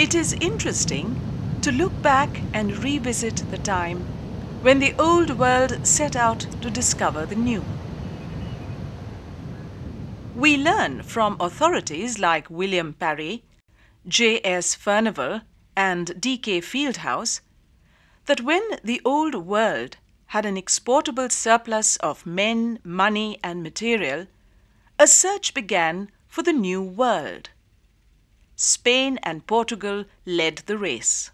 It is interesting to look back and revisit the time when the old world set out to discover the new. We learn from authorities like William Parry, J.S. Furnivall and D.K. Fieldhouse that when the old world had an exportable surplus of men, money and material, a search began for the new world. Spain and Portugal led the race.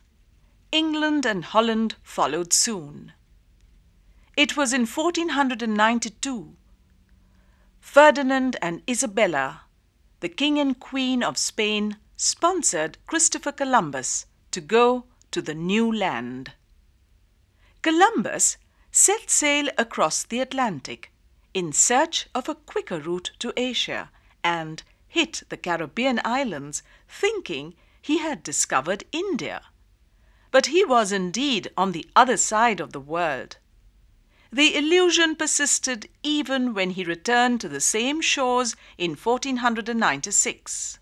England and Holland followed soon. It was in 1492. Ferdinand and Isabella, the King and Queen of Spain, sponsored Christopher Columbus to go to the new land. Columbus set sail across the Atlantic in search of a quicker route to Asia and hit the Caribbean islands thinking he had discovered India. But he was indeed on the other side of the world. The illusion persisted even when he returned to the same shores in 1496.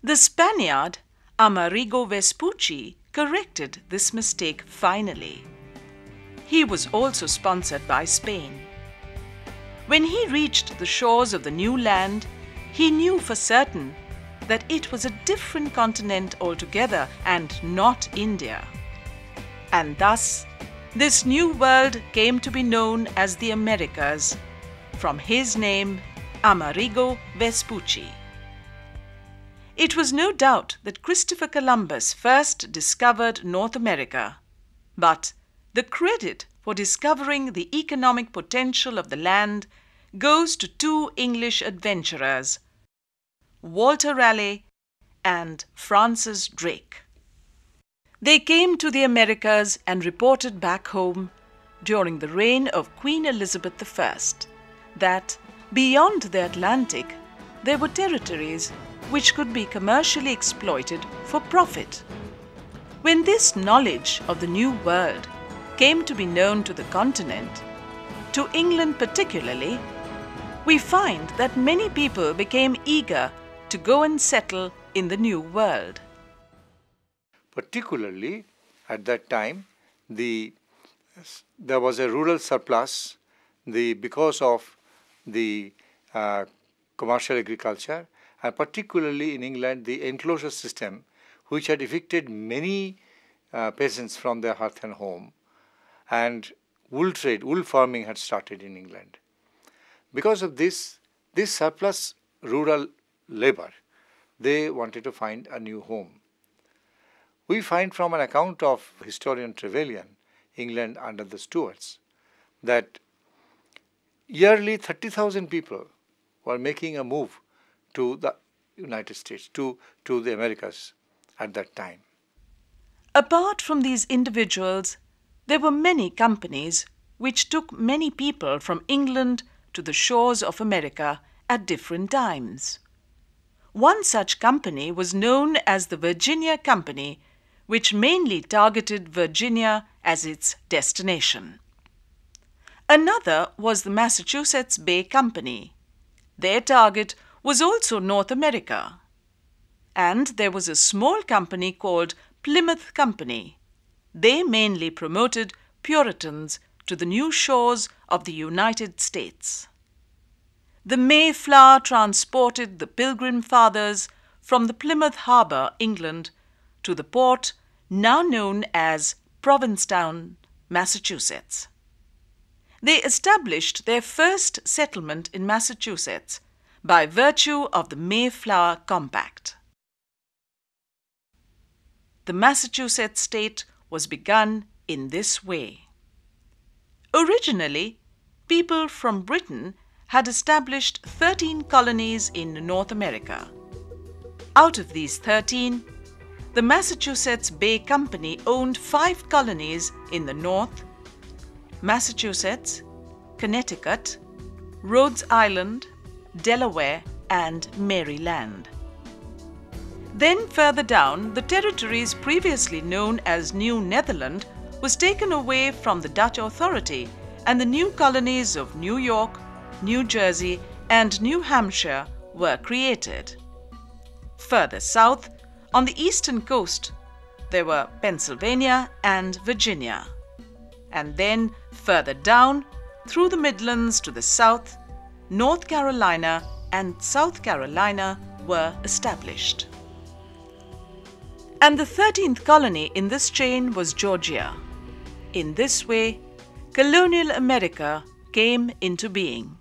The Spaniard Amerigo Vespucci corrected this mistake finally. He was also sponsored by Spain. When he reached the shores of the new land, he knew for certain that it was a different continent altogether and not India. And thus, this new world came to be known as the Americas, from his name, Amerigo Vespucci. It was no doubt that Christopher Columbus first discovered North America, but the credit for discovering the economic potential of the land goes to two English adventurers, Walter Raleigh and Francis Drake. They came to the Americas and reported back home during the reign of Queen Elizabeth I that beyond the Atlantic there were territories which could be commercially exploited for profit. When this knowledge of the New World came to be known to the continent, to England particularly, we find that many people became eager to go and settle in the New World. Particularly at that time, there was a rural surplus because of the commercial agriculture, and particularly in England, the enclosure system, which had evicted many peasants from their hearth and home, and wool trade, wool farming had started in England. Because of this surplus rural labor, they wanted to find a new home. We find from an account of historian Trevelyan, England under the Stuarts, that yearly 30,000 people were making a move to the United States, to the Americas at that time. Apart from these individuals, there were many companies which took many people from England to the shores of America at different times. One such company was known as the Virginia Company, which mainly targeted Virginia as its destination. Another was the Massachusetts Bay Company. Their target was also North America. And there was a small company called Plymouth Company. They mainly promoted Puritans to the new shores of the United States. The Mayflower transported the Pilgrim Fathers from the Plymouth Harbor, England, to the port now known as Provincetown, Massachusetts. They established their first settlement in Massachusetts by virtue of the Mayflower Compact. The Massachusetts state was begun in this way. Originally, people from Britain had established 13 colonies in North America. Out of these 13, the Massachusetts Bay Company owned 5 colonies in the north: Massachusetts, Connecticut, Rhode Island, Delaware, and Maryland. Then further down, the territories previously known as New Netherland was taken away from the Dutch authority, and the new colonies of New York, New Jersey, and New Hampshire were created. Further south, On the eastern coast, there were Pennsylvania and Virginia. And then further down, through the Midlands to the south, North Carolina and South Carolina were established. And the 13th colony in this chain was Georgia. In this way, colonial America came into being.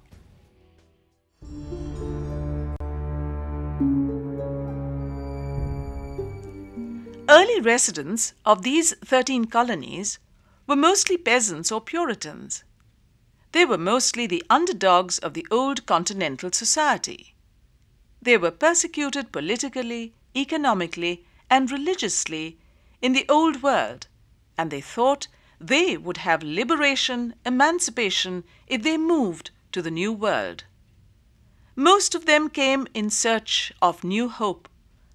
Early residents of these 13 colonies were mostly peasants or Puritans. They were mostly the underdogs of the old continental society. They were persecuted politically, economically, and religiously in the old world, and they thought they would have liberation, emancipation if they moved to the new world. Most of them came in search of new hope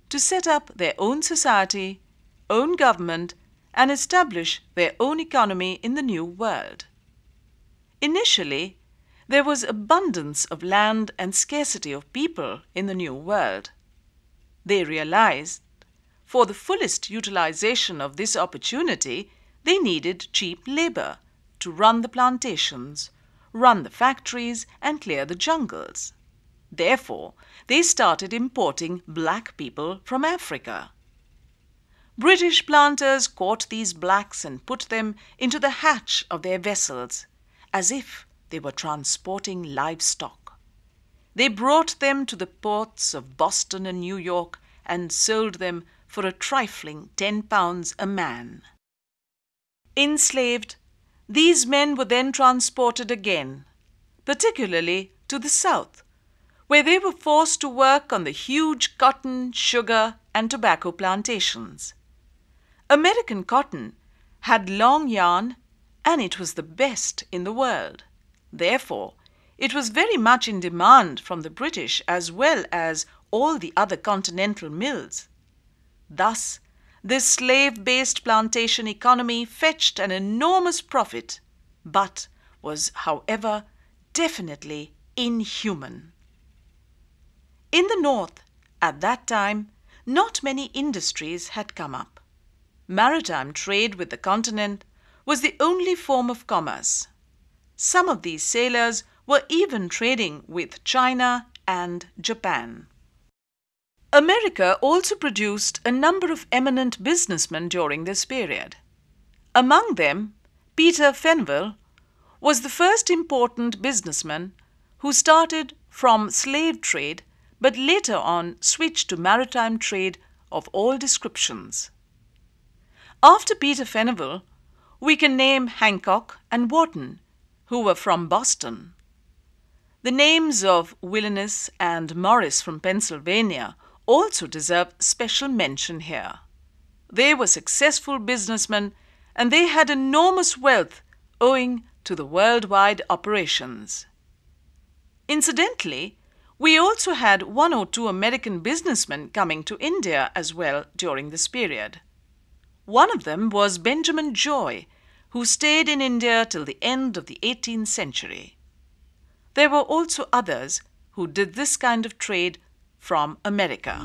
to set up their own society, own government, and establish their own economy in the new world. Initially, there was abundance of land and scarcity of people in the new world. They realized, for the fullest utilization of this opportunity, they needed cheap labor to run the plantations, run the factories, and clear the jungles. Therefore, they started importing black people from Africa. British planters caught these blacks and put them into the hatch of their vessels, as if they were transporting livestock. They brought them to the ports of Boston and New York and sold them for a trifling £10 a man. Enslaved, these men were then transported again, particularly to the South, where they were forced to work on the huge cotton, sugar, and tobacco plantations. American cotton had long yarn, and it was the best in the world. Therefore, it was very much in demand from the British as well as all the other continental mills. Thus, this slave-based plantation economy fetched an enormous profit, but was, however, definitely inhuman. In the North, at that time, not many industries had come up. Maritime trade with the continent was the only form of commerce. Some of these sailors were even trading with China and Japan. America also produced a number of eminent businessmen during this period. Among them, Peter Fenwill was the first important businessman who started from slave trade but later on switched to maritime trade of all descriptions. After Peter Fenwill, we can name Hancock and Wharton, who were from Boston. The names of Wilderness and Morris from Pennsylvania also deserve special mention here. They were successful businessmen and they had enormous wealth owing to the worldwide operations. Incidentally, we also had one or two American businessmen coming to India as well during this period. One of them was Benjamin Joy, who stayed in India till the end of the 18th century. There were also others who did this kind of trade from America.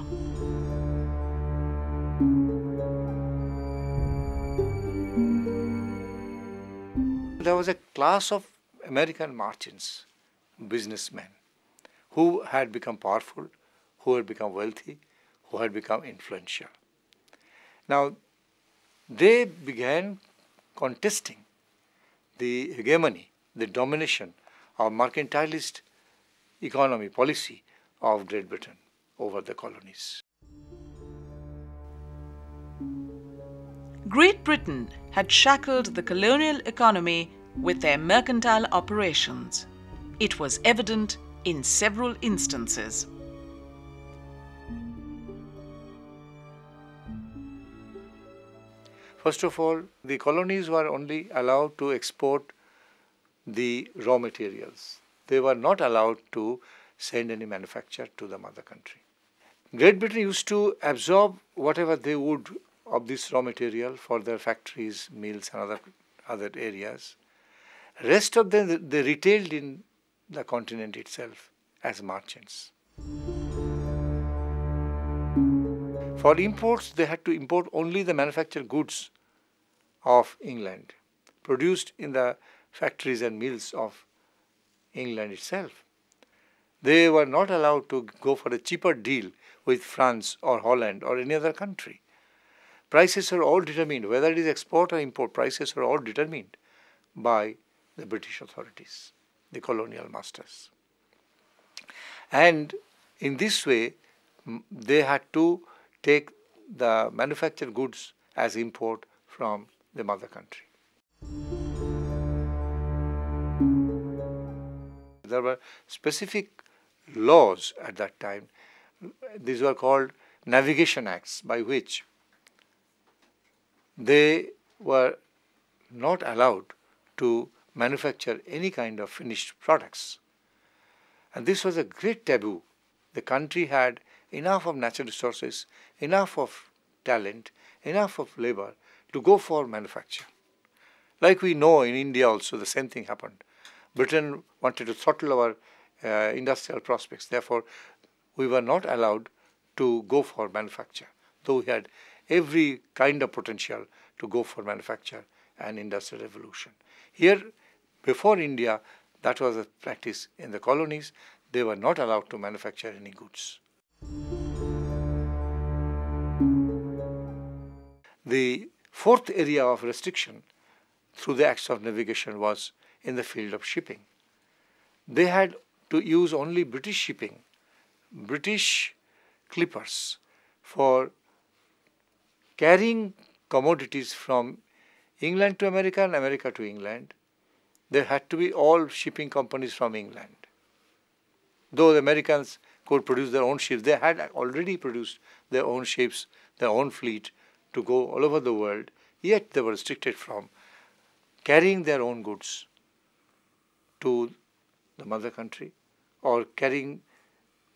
There was a class of American merchants, businessmen, who had become powerful, who had become wealthy, who had become influential. Now, they began contesting the hegemony, the domination of mercantilist economy policy of Great Britain over the colonies. Great Britain had shackled the colonial economy with their mercantile operations. It was evident in several instances. First of all, the colonies were only allowed to export the raw materials. They were not allowed to send any manufacture to the mother country. Great Britain used to absorb whatever they would of this raw material for their factories, mills and other areas. Rest of them they retailed in the continent itself as merchants. For For imports, they had to import only the manufactured goods of England, produced in the factories and mills of England itself. They were not allowed to go for a cheaper deal with France or Holland or any other country. Prices are all determined, whether it is export or import, prices are all determined by the British authorities, the colonial masters. And in this way, they had to take the manufactured goods as import from the mother country. There were specific laws at that time. These were called Navigation Acts, by which they were not allowed to manufacture any kind of finished products. And this was a great taboo. The country had enough of natural resources, enough of talent, enough of labor to go for manufacture. Like we know in India also the same thing happened. Britain wanted to throttle our industrial prospects. Therefore, we were not allowed to go for manufacture, though we had every kind of potential to go for manufacture and industrial revolution. Here, before India, that was a practice in the colonies. They were not allowed to manufacture any goods. The fourth area of restriction through the acts of navigation was in the field of shipping. They had to use only British shipping, British clippers, for carrying commodities from England to America and America to England. There had to be all shipping companies from England. Though the Americans could produce their own ships, they had already produced their own ships, their own fleet to go all over the world, yet they were restricted from carrying their own goods to the mother country or carrying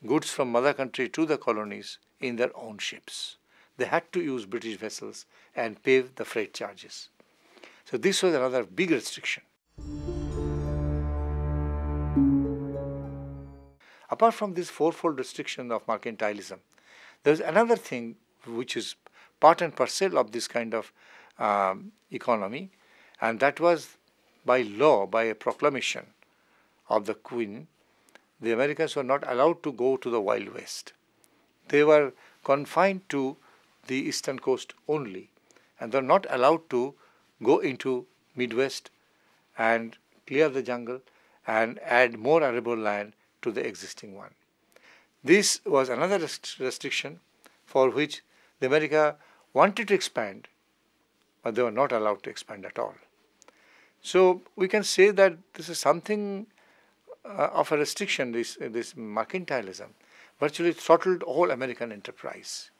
goods from mother country to the colonies in their own ships. They had to use British vessels and pay the freight charges. So this was another big restriction. Apart from this fourfold restriction of mercantilism, there is another thing which is part and parcel of this kind of economy, and that was by law, by a proclamation of the Queen, the Americans were not allowed to go to the Wild West. They were confined to the eastern coast only, and they were not allowed to go into Midwest and clear the jungle and add more arable land to the existing one. This was another restriction for which the America wanted to expand, but they were not allowed to expand at all. So we can say that this is something of a restriction, this mercantilism virtually throttled all American enterprise.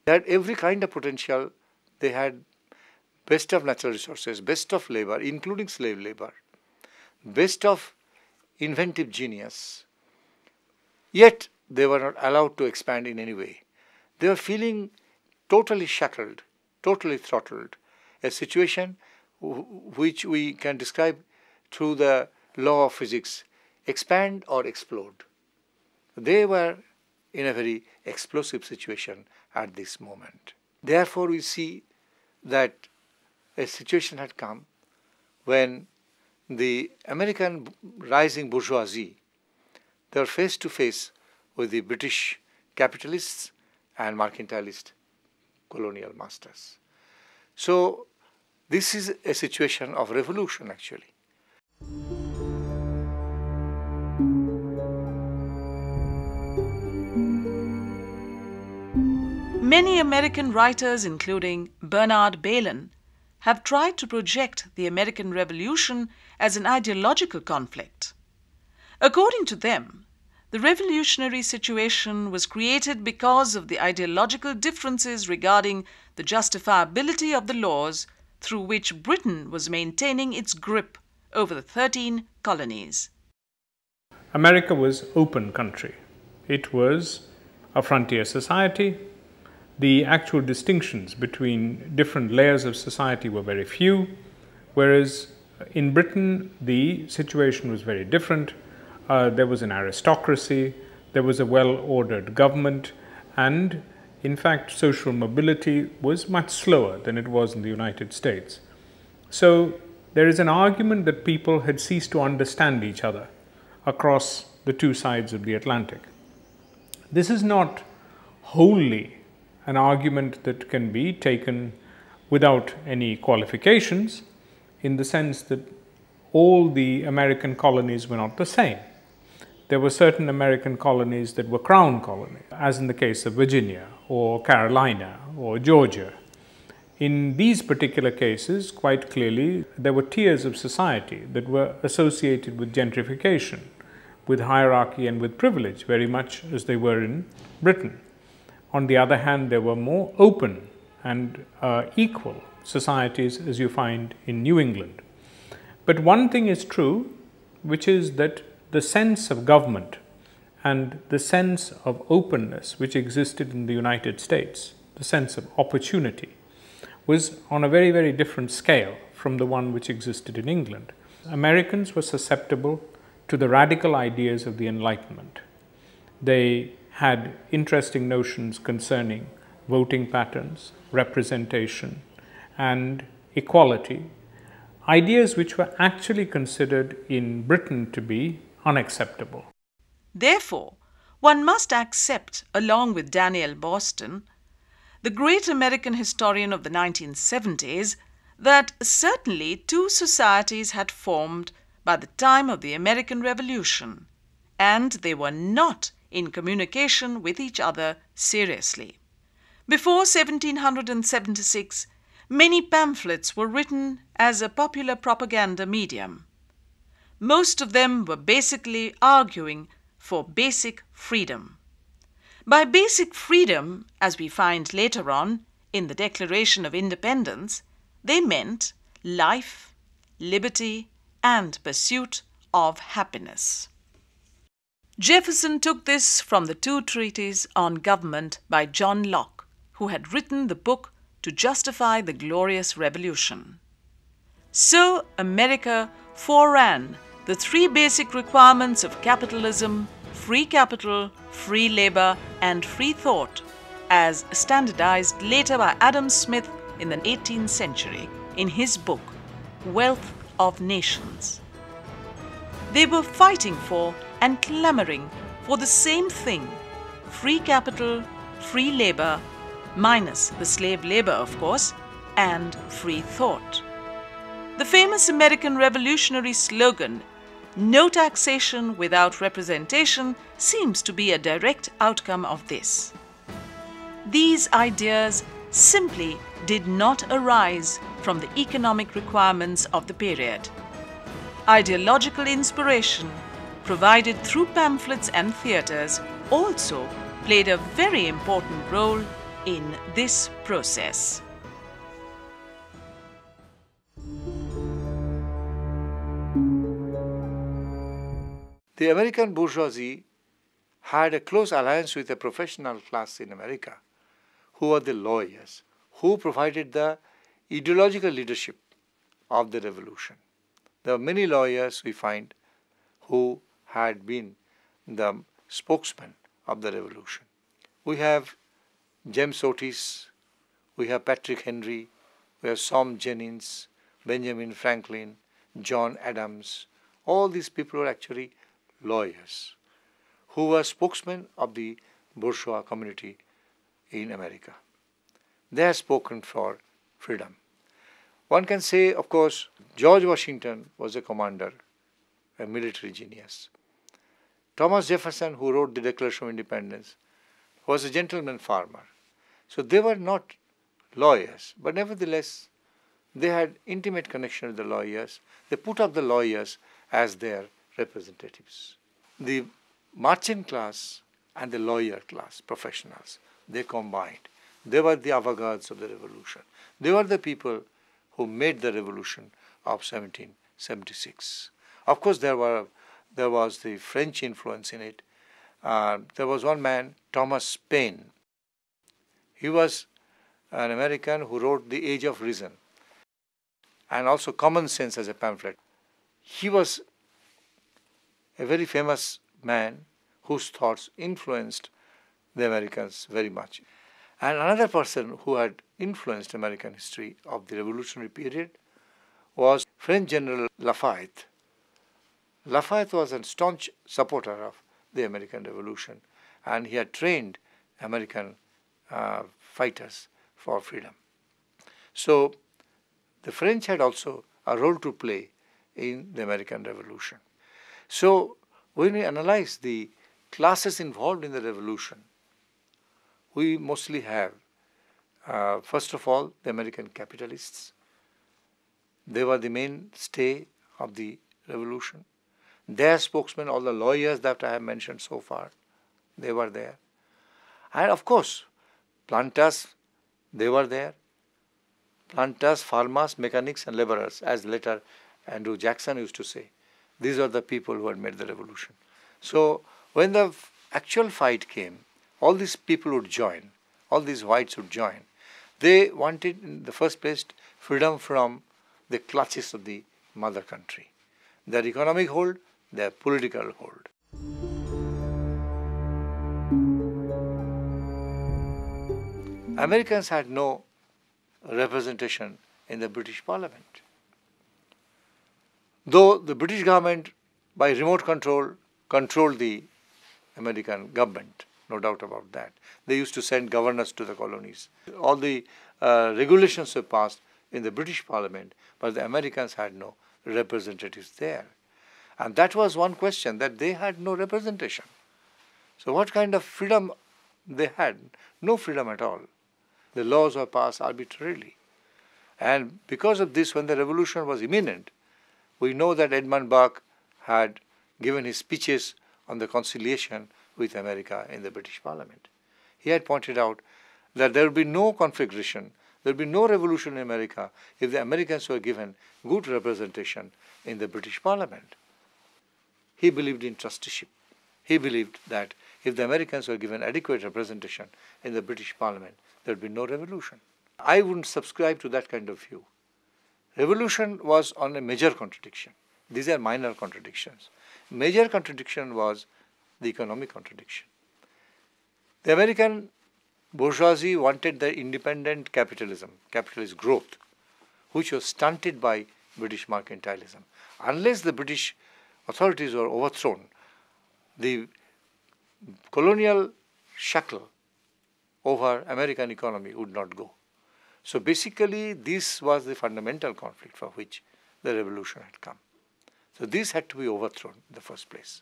They had every kind of potential. They had best of natural resources, best of labor, including slave labor, best of inventive genius. Yet they were not allowed to expand in any way. They were feeling totally shackled, totally throttled, a situation which we can describe through the law of physics, expand or explode. They were in a very explosive situation at this moment. Therefore, we see that a situation had come when the American rising bourgeoisie, they were face to face with the British capitalists and mercantilist colonial masters. So this is a situation of revolution actually. Many American writers, including Bernard Bailyn, have tried to project the American Revolution as an ideological conflict. According to them, the revolutionary situation was created because of the ideological differences regarding the justifiability of the laws through which Britain was maintaining its grip over the 13 colonies. America was open country. It was a frontier society. The actual distinctions between different layers of society were very few, whereas in Britain the situation was very different. There was an aristocracy, there was a well-ordered government, and In fact, social mobility was much slower than it was in the United States. So there is an argument that people had ceased to understand each other across the two sides of the Atlantic. This is not wholly an argument that can be taken without any qualifications, in the sense that all the American colonies were not the same. There were certain American colonies that were crown colonies, as in the case of Virginia or Carolina or Georgia. In these particular cases, quite clearly, there were tiers of society that were associated with gentrification, with hierarchy and with privilege, very much as they were in Britain. On the other hand, there were more open and equal societies, as you find in New England. But one thing is true, which is that the sense of government and the sense of openness which existed in the United States, the sense of opportunity, was on a very, very different scale from the one which existed in England. Americans were susceptible to the radical ideas of the Enlightenment. They had interesting notions concerning voting patterns, representation, and equality, ideas which were actually considered in Britain to be unacceptable. Therefore, one must accept, along with Daniel Boston, the great American historian of the 1970s, that certainly two societies had formed by the time of the American Revolution, and they were not in communication with each other seriously. Before 1776, many pamphlets were written as a popular propaganda medium. Most of them were basically arguing for basic freedom. By basic freedom, as we find later on in the Declaration of Independence, they meant life, liberty, and pursuit of happiness. Jefferson took this from the two treatises on government by John Locke, who had written the book To Justify the Glorious Revolution. So America foreran the three basic requirements of capitalism: free capital, free labor, and free thought, as standardized later by Adam Smith in the 18th century in his book Wealth of Nations. They were fighting for and clamoring for the same thing: free capital, free labor, minus the slave labor, of course, and free thought. The famous American revolutionary slogan, "No taxation without representation," seems to be a direct outcome of this. These ideas simply did not arise from the economic requirements of the period. Ideological inspiration, provided through pamphlets and theatres, also played a very important role in this process. The American bourgeoisie had a close alliance with a professional class in America, who were the lawyers, who provided the ideological leadership of the revolution. There are many lawyers we find who had been the spokesman of the revolution. We have James Otis, we have Patrick Henry, we have Sam Jennings, Benjamin Franklin, John Adams. All these people were actually lawyers who were spokesmen of the bourgeois community in America. They have spoken for freedom. One can say, of course, George Washington was a commander, a military genius. Thomas Jefferson, who wrote the Declaration of Independence, was a gentleman farmer. So they were not lawyers, but nevertheless, they had intimate connection with the lawyers. They put up the lawyers as their representatives. The merchant class and the lawyer class, professionals, they combined. They were the avant-gardes of the revolution. They were the people who made the revolution of 1776. Of course, there was the French influence in it. There was one man, Thomas Paine. He was an American who wrote The Age of Reason and also Common Sense as a pamphlet. He was a very famous man whose thoughts influenced the Americans very much. And another person who had influenced American history of the revolutionary period was French General Lafayette. Lafayette was a staunch supporter of the American Revolution, and he had trained American fighters for freedom. So the French had also a role to play in the American Revolution. So when we analyze the classes involved in the revolution, we mostly have, first of all, the American capitalists. They were the mainstay of the revolution. Their spokesmen, all the lawyers that I have mentioned so far, they were there. And of course, planters, they were there. Planters, farmers, mechanics and laborers, as later Andrew Jackson used to say. These are the people who had made the revolution. So when the actual fight came, all these people would join, all these whites would join. They wanted, in the first place, freedom from the clutches of the mother country. Their economic hold, their political hold. Americans had no representation in the British Parliament. Though the British government, by remote control, controlled the American government, no doubt about that. They used to send governors to the colonies. All the regulations were passed in the British Parliament, but the Americans had no representatives there. And that was one question, that they had no representation. So what kind of freedom they had? No freedom at all. The laws were passed arbitrarily. And because of this, when the revolution was imminent, we know that Edmund Burke had given his speeches on the conciliation with America in the British Parliament. He had pointed out that there would be no conflagration, there would be no revolution in America if the Americans were given good representation in the British Parliament. He believed in trusteeship. He believed that if the Americans were given adequate representation in the British Parliament, there would be no revolution. I wouldn't subscribe to that kind of view. Revolution was on a major contradiction. These are minor contradictions. Major contradiction was the economic contradiction. The American bourgeoisie wanted the independent capitalism, capitalist growth, which was stunted by British mercantilism. Unless the British authorities were overthrown, the colonial shackle over American economy would not go. So basically, this was the fundamental conflict for which the revolution had come. So this had to be overthrown in the first place.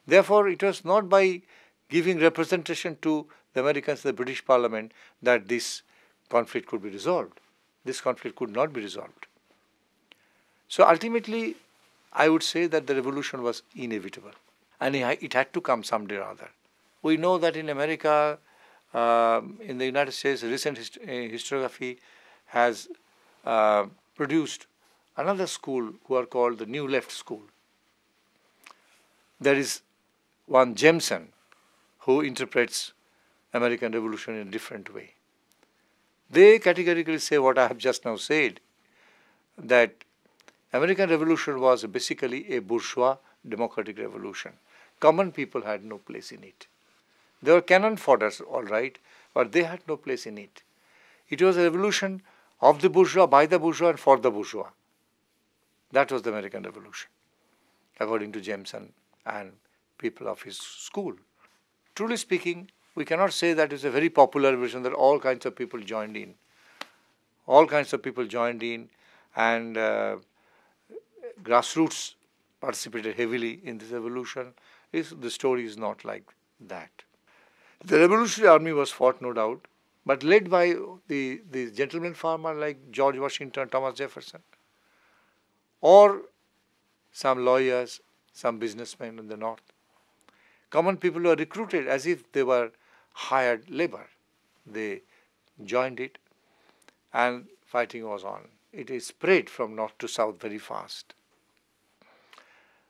Therefore, it was not by giving representation to the Americans in the British Parliament that this conflict could be resolved. This conflict could not be resolved. So ultimately, I would say that the revolution was inevitable and it had to come someday or other. We know that in America, in the United States, recent historiography has produced another school who are called the New Left School. There is one Jameson who interprets American Revolution in a different way. They categorically say what I have just now said, that American Revolution was basically a bourgeois democratic revolution. Common people had no place in it. They were cannon fodders, all right, but they had no place in it. It was a revolution of the bourgeois, by the bourgeois, and for the bourgeois. That was the American Revolution, according to Jameson and people of his school. Truly speaking, we cannot say that it's a very popular revolution that all kinds of people joined in. All kinds of people joined in, and grassroots participated heavily in this revolution. The story is not like that. The Revolutionary Army was fought, no doubt, but led by the gentleman farmer like George Washington, Thomas Jefferson, or some lawyers, some businessmen in the North. Common people were recruited as if they were hired labor. They joined it and fighting was on. It is spread from north to south very fast.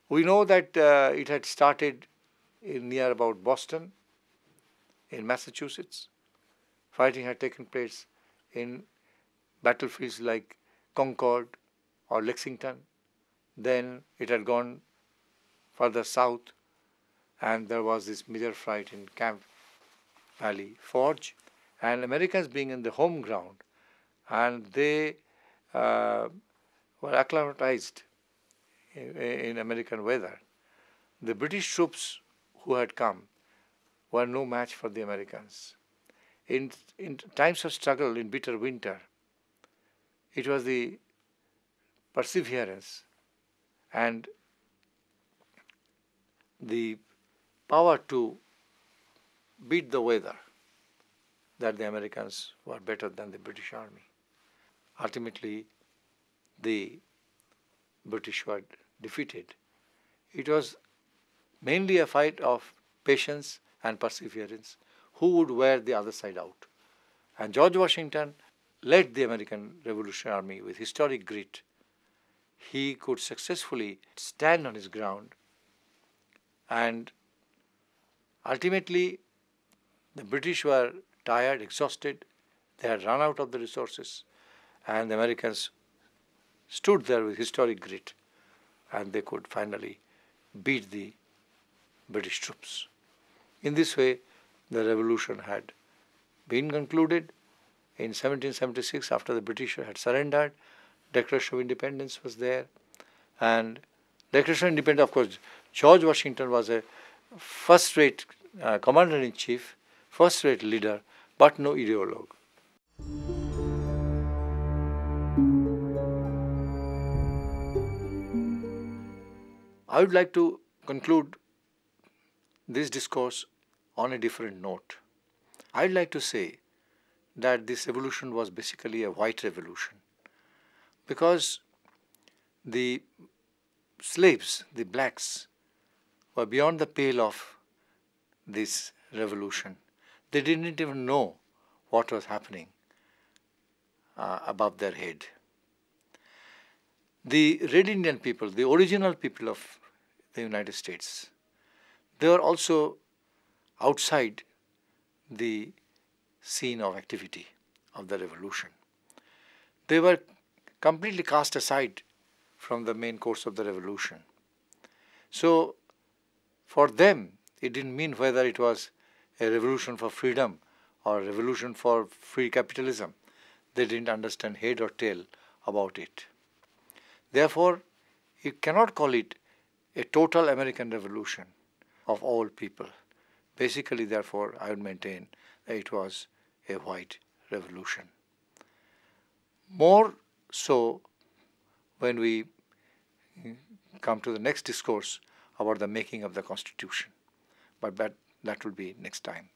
We know that it had started near about Boston, in Massachusetts. Fighting had taken place in battlefields like Concord or Lexington. Then it had gone further south, and there was this major fight in Camp Valley Forge. And Americans being in the home ground, and they were acclimatized in American weather. The British troops who had come were no match for the Americans. In times of struggle, in bitter winter, it was the perseverance and the power to beat the weather that the Americans were better than the British Army. Ultimately, the British were defeated. It was mainly a fight of patience and perseverance, who would wear the other side out. And George Washington led the American Revolutionary Army with historic grit. He could successfully stand on his ground, and ultimately the British were tired, exhausted, they had run out of the resources, and the Americans stood there with historic grit, and they could finally beat the British troops. In this way, the revolution had been concluded. In 1776, after the British had surrendered, Declaration of Independence was there, and Declaration of Independence, of course, George Washington was a first-rate commander-in-chief, first-rate leader, but no ideologue. I would like to conclude this discourse on a different note. I'd like to say that this revolution was basically a white revolution, because the slaves, the blacks, were beyond the pale of this revolution. They didn't even know what was happening above their head. The Red Indian people, the original people of the United States, they were also outside the scene of activity of the revolution. They were completely cast aside from the main course of the revolution. So for them, it didn't mean whether it was a revolution for freedom or a revolution for free capitalism. They didn't understand head or tail about it. Therefore, you cannot call it a total American revolution of all people. Basically, therefore, I would maintain that it was a white revolution. More so when we come to the next discourse about the making of the Constitution. But that will be next time.